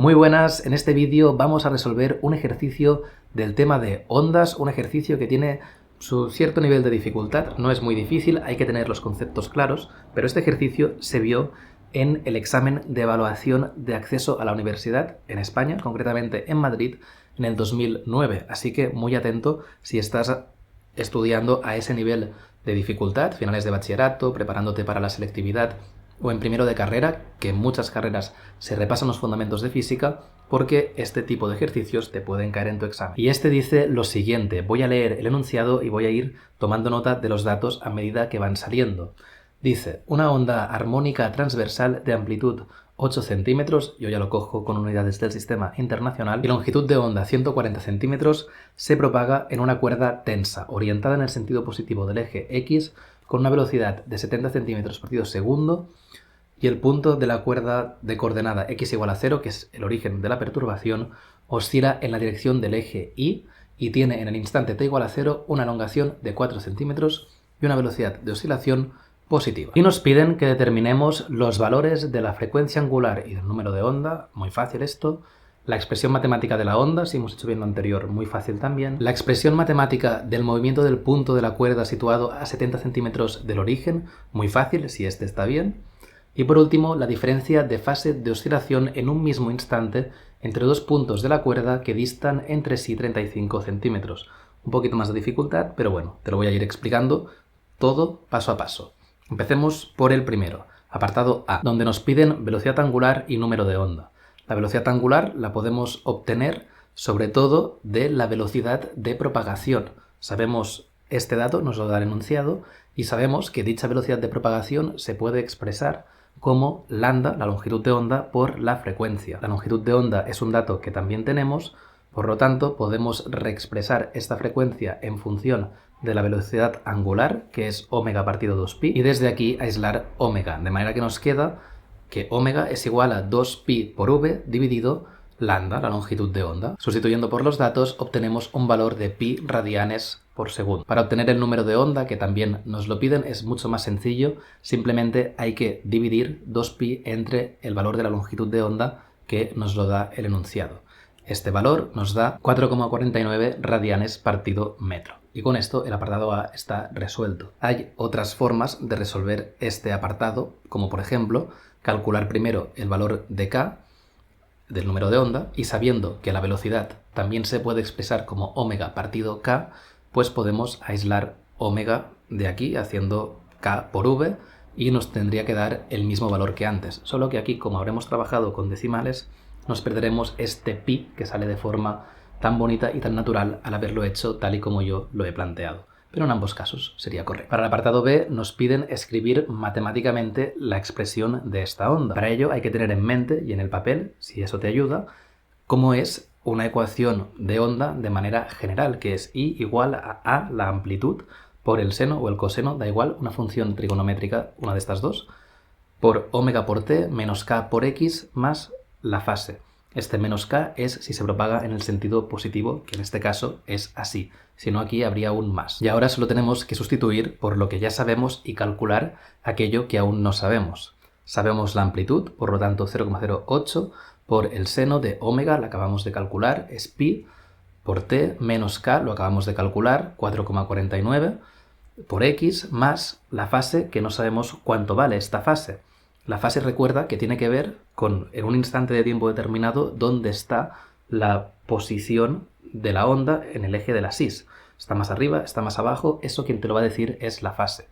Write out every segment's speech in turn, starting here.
Muy buenas, en este vídeo vamos a resolver un ejercicio del tema de ondas, un ejercicio que tiene su cierto nivel de dificultad, no es muy difícil, hay que tener los conceptos claros, pero este ejercicio se vio en el examen de evaluación de acceso a la universidad en España, concretamente en Madrid, en el 2009, así que muy atento si estás estudiando a ese nivel de dificultad, finales de bachillerato, preparándote para la selectividad, o en primero de carrera, que en muchas carreras se repasan los fundamentos de física, porque este tipo de ejercicios te pueden caer en tu examen. Y este dice lo siguiente, voy a leer el enunciado y voy a ir tomando nota de los datos a medida que van saliendo. Dice, una onda armónica transversal de amplitud 8 centímetros, yo ya lo cojo con unidades del sistema internacional, y longitud de onda 140 centímetros, se propaga en una cuerda tensa, orientada en el sentido positivo del eje X, con una velocidad de 70 centímetros por segundo, y el punto de la cuerda de coordenada x igual a 0, que es el origen de la perturbación, oscila en la dirección del eje Y y tiene en el instante t igual a 0 una elongación de 4 centímetros y una velocidad de oscilación positiva. Y nos piden que determinemos los valores de la frecuencia angular y del número de onda, muy fácil esto, la expresión matemática de la onda, si hemos hecho bien lo anterior, muy fácil también, la expresión matemática del movimiento del punto de la cuerda situado a 70 centímetros del origen, muy fácil si este está bien, y por último la diferencia de fase de oscilación en un mismo instante entre dos puntos de la cuerda que distan entre sí 35 centímetros. Un poquito más de dificultad, pero bueno, te lo voy a ir explicando todo paso a paso. Empecemos por el primero, apartado A, donde nos piden velocidad angular y número de onda. La velocidad angular la podemos obtener sobre todo de la velocidad de propagación. Sabemos este dato, nos lo da el enunciado, y sabemos que dicha velocidad de propagación se puede expresar como lambda, la longitud de onda, por la frecuencia. La longitud de onda es un dato que también tenemos, por lo tanto podemos reexpresar esta frecuencia en función de la velocidad angular, que es omega partido 2pi, y desde aquí aislar omega, de manera que nos queda que omega es igual a 2pi por v dividido lambda, la longitud de onda. Sustituyendo por los datos obtenemos un valor de pi radianes por segundo. Para obtener el número de onda, que también nos lo piden, es mucho más sencillo, simplemente hay que dividir 2pi entre el valor de la longitud de onda que nos lo da el enunciado. Este valor nos da 4,49 radianes partido metro. Y con esto el apartado A está resuelto. Hay otras formas de resolver este apartado, como por ejemplo calcular primero el valor de k, del número de onda, y sabiendo que la velocidad también se puede expresar como omega partido k, pues podemos aislar omega de aquí haciendo k por v y nos tendría que dar el mismo valor que antes, solo que aquí, como habremos trabajado con decimales, nos perderemos este pi que sale de forma tan bonita y tan natural al haberlo hecho tal y como yo lo he planteado. Pero en ambos casos sería correcto. Para el apartado B nos piden escribir matemáticamente la expresión de esta onda. Para ello hay que tener en mente y en el papel, si eso te ayuda, cómo es una ecuación de onda de manera general, que es I igual a la amplitud por el seno o el coseno, da igual, una función trigonométrica, una de estas dos, por omega por t menos k por x más la fase. Este menos k es si se propaga en el sentido positivo, que en este caso es así, si no aquí habría un más. Y ahora solo tenemos que sustituir por lo que ya sabemos y calcular aquello que aún no sabemos. Sabemos la amplitud, por lo tanto 0,08 por el seno de omega, la acabamos de calcular, es pi, por t menos k, lo acabamos de calcular, 4,49, por x más la fase, que no sabemos cuánto vale esta fase. La fase, recuerda que tiene que ver con, en un instante de tiempo determinado, dónde está la posición de la onda en el eje de la sis. Está más arriba, está más abajo, eso quien te lo va a decir es la fase.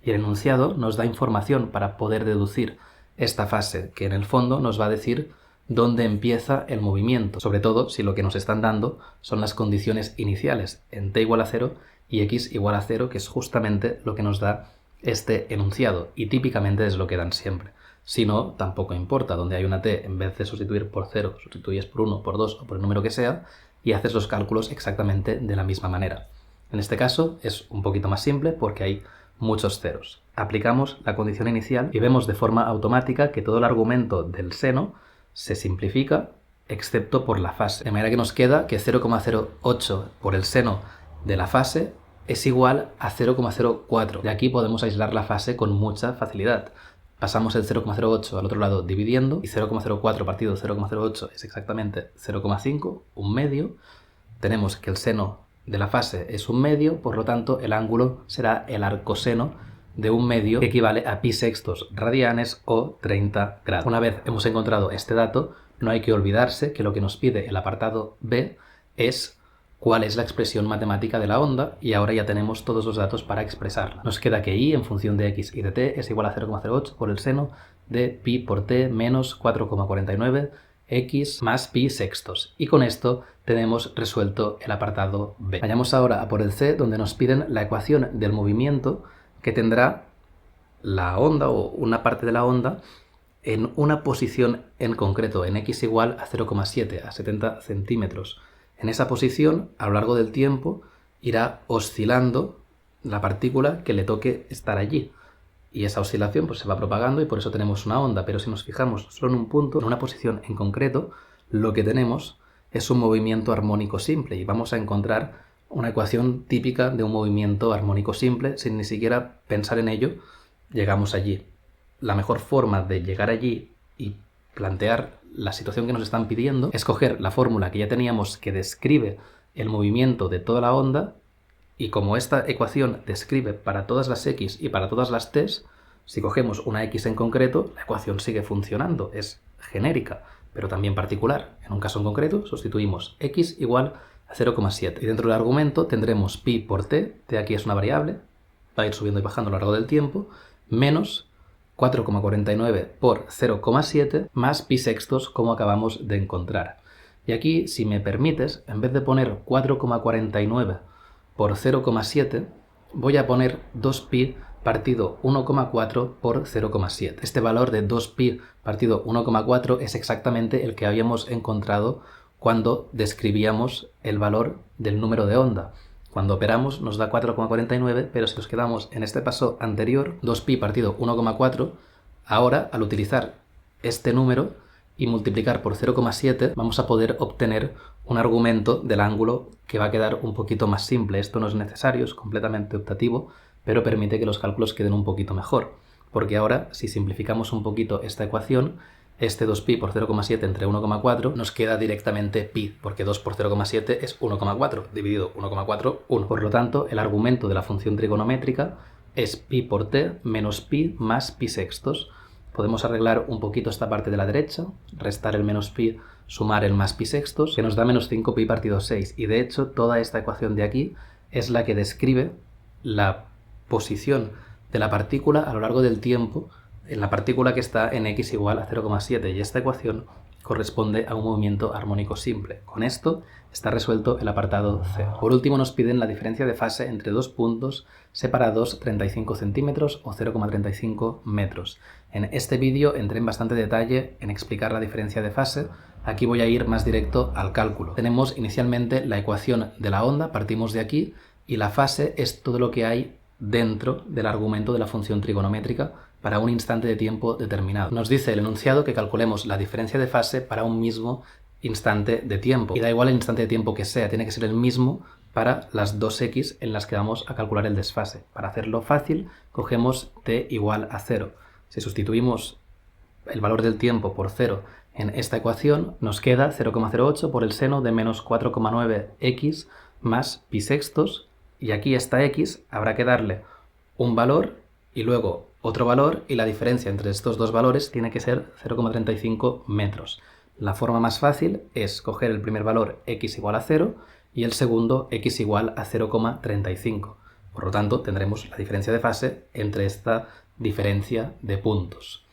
Y el enunciado nos da información para poder deducir esta fase, que en el fondo nos va a decir dónde empieza el movimiento, sobre todo si lo que nos están dando son las condiciones iniciales, en t igual a 0 y x igual a 0, que es justamente lo que nos da este enunciado, y típicamente es lo que dan siempre. Si no, tampoco importa, donde hay una t, en vez de sustituir por 0, sustituyes por 1, por 2 o por el número que sea, y haces los cálculos exactamente de la misma manera. En este caso es un poquito más simple porque hay muchos ceros. Aplicamos la condición inicial y vemos de forma automática que todo el argumento del seno se simplifica excepto por la fase. De manera que nos queda que 0,08 por el seno de la fase es igual a 0,04. De aquí podemos aislar la fase con mucha facilidad. pasamos el 0,08 al otro lado dividiendo, y 0,04 partido 0,08 es exactamente 0,5, un medio. Tenemos que el seno de la fase es un medio, por lo tanto el ángulo será el arcoseno de un medio, que equivale a pi sextos radianes o 30 grados. Una vez hemos encontrado este dato, no hay que olvidarse que lo que nos pide el apartado B es cuál es la expresión matemática de la onda, y ahora ya tenemos todos los datos para expresarla. Nos queda que I en función de x y de t es igual a 0,08 por el seno de pi por t menos 4,49 x más pi sextos. Y con esto tenemos resuelto el apartado B. Vayamos ahora a por el C, donde nos piden la ecuación del movimiento que tendrá la onda o una parte de la onda en una posición en concreto, en x igual a 0,7, a 70 centímetros. En esa posición, a lo largo del tiempo, irá oscilando la partícula que le toque estar allí. Y esa oscilación pues, se va propagando y por eso tenemos una onda. Pero si nos fijamos solo en un punto, en una posición en concreto, lo que tenemos es un movimiento armónico simple. Y vamos a encontrar una ecuación típica de un movimiento armónico simple. Sin ni siquiera pensar en ello, llegamos allí. La mejor forma de llegar allí y plantear la situación que nos están pidiendo es coger la fórmula que ya teníamos que describe el movimiento de toda la onda, y como esta ecuación describe para todas las x y para todas las t, si cogemos una x en concreto, la ecuación sigue funcionando, es genérica, pero también particular. En un caso en concreto sustituimos x igual a 0,7 y dentro del argumento tendremos pi por t, t aquí es una variable, va a ir subiendo y bajando a lo largo del tiempo, menos 4,49 por 0,7 más pi sextos, como acabamos de encontrar. Y aquí, si me permites, en vez de poner 4,49 por 0,7, voy a poner 2pi partido 1,4 por 0,7. Este valor de 2pi partido 1,4 es exactamente el que habíamos encontrado cuando describíamos el valor del número de onda. Cuando operamos nos da 4,49, pero si nos quedamos en este paso anterior, 2pi partido 1,4, ahora al utilizar este número y multiplicar por 0,7 vamos a poder obtener un argumento del ángulo que va a quedar un poquito más simple. Esto no es necesario, es completamente optativo, pero permite que los cálculos queden un poquito mejor. Porque ahora, si simplificamos un poquito esta ecuación, este 2pi por 0,7 entre 1,4 nos queda directamente pi, porque 2 por 0,7 es 1,4, dividido 1,4, 1. Por lo tanto, el argumento de la función trigonométrica es pi por t menos pi más pi sextos. Podemos arreglar un poquito esta parte de la derecha, restar el menos pi, sumar el más pi sextos, que nos da menos 5pi partido 6. Y de hecho, toda esta ecuación de aquí es la que describe la posición de la partícula a lo largo del tiempo en la partícula que está en x igual a 0,7, y esta ecuación corresponde a un movimiento armónico simple. Con esto está resuelto el apartado C. Por último nos piden la diferencia de fase entre dos puntos separados 35 centímetros o 0,35 metros. En este vídeo entré en bastante detalle en explicar la diferencia de fase. Aquí voy a ir más directo al cálculo. Tenemos inicialmente la ecuación de la onda, partimos de aquí, y la fase es todo lo que hay dentro del argumento de la función trigonométrica para un instante de tiempo determinado. Nos dice el enunciado que calculemos la diferencia de fase para un mismo instante de tiempo. Y da igual el instante de tiempo que sea, tiene que ser el mismo para las dos x en las que vamos a calcular el desfase. Para hacerlo fácil, cogemos t igual a 0. Si sustituimos el valor del tiempo por 0 en esta ecuación, nos queda 0,08 por el seno de menos 4,9x más pi sextos, y aquí a esta x habrá que darle un valor y luego otro valor, y la diferencia entre estos dos valores tiene que ser 0,35 metros. La forma más fácil es coger el primer valor x igual a 0 y el segundo x igual a 0,35. Por lo tanto, tendremos la diferencia de fase entre esta diferencia de puntos.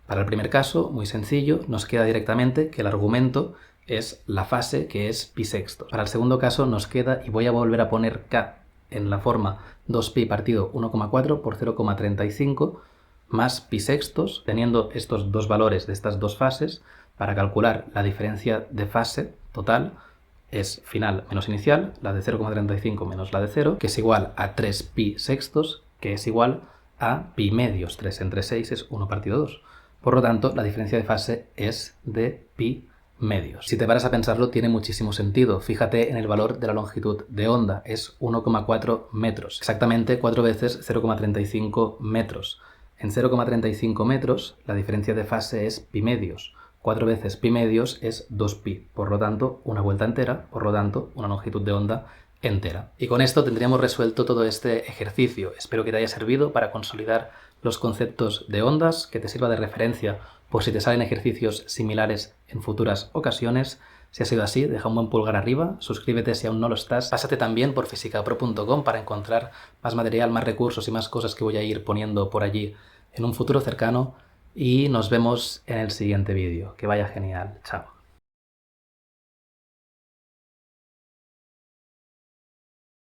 Para el primer caso, muy sencillo, nos queda directamente que el argumento es la fase, que es pi sextos. Para el segundo caso nos queda, y voy a volver a poner k en la forma 2pi partido 1,4 por 0,35 más pi sextos, teniendo estos dos valores de estas dos fases, para calcular la diferencia de fase total es final menos inicial, la de 0,35 menos la de 0, que es igual a 3pi sextos, que es igual a pi medios. 3 entre 6 es 1 partido 2. Por lo tanto, la diferencia de fase es de pi medios. Si te paras a pensarlo, tiene muchísimo sentido. Fíjate en el valor de la longitud de onda, es 1,4 metros. Exactamente 4 veces 0,35 metros. En 0,35 metros la diferencia de fase es pi medios. 4 veces pi medios es 2pi, por lo tanto una vuelta entera, por lo tanto una longitud de onda entera. Y con esto tendríamos resuelto todo este ejercicio. Espero que te haya servido para consolidar los conceptos de ondas, que te sirva de referencia por si te salen ejercicios similares en futuras ocasiones. Si ha sido así, deja un buen pulgar arriba, suscríbete si aún no lo estás, pásate también por fisicapro.com para encontrar más material, más recursos y más cosas que voy a ir poniendo por allí en un futuro cercano y nos vemos en el siguiente vídeo. Que vaya genial. Chao.